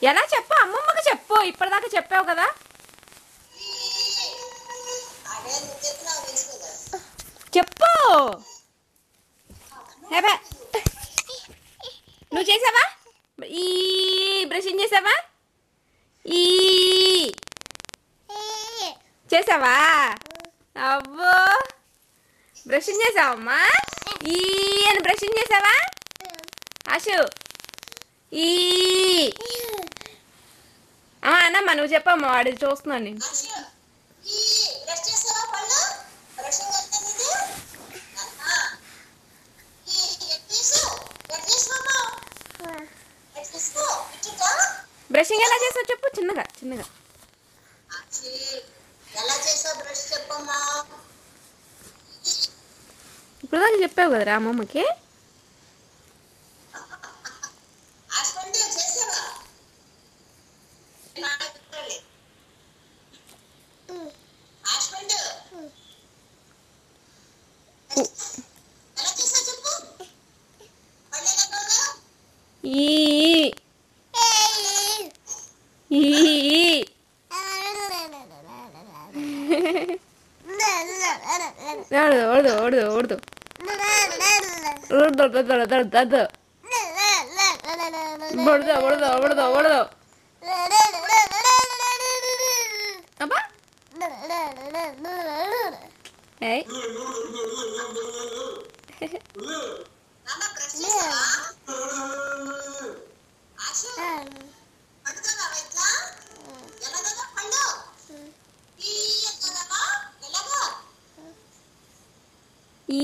ఎలా చెప్పు, అమ్మమ్మకి చెప్పు. ఇప్పటిదాకా చెప్పావు కదా. చెప్పు. నువ్వు చేసావా? ఈ బ్రషింగ్ చేసావా? ఈ చేసావా? అవ్వో, బ్రషింగ్ చేసావమ్మా. ఈ అని బ్రషింగ్ చేసావా ఆశు? ఈ అన్నమ్మా, నువ్వు చెప్పమ్మా, వాడు చూస్తున్నాను నేను. బ్రషింగ్ ఎలా చేసావు చెప్పు, చిన్నగా చిన్నగా. ఇప్పుడు దాకా చెప్పావు కదరా అమ్మమ్మకి. ఈ ఓడదు ఓడదు ఓడదు ఓడదు ఓడదు ఓడదు ఓడదు ఓడదు. అబ్బా ఈ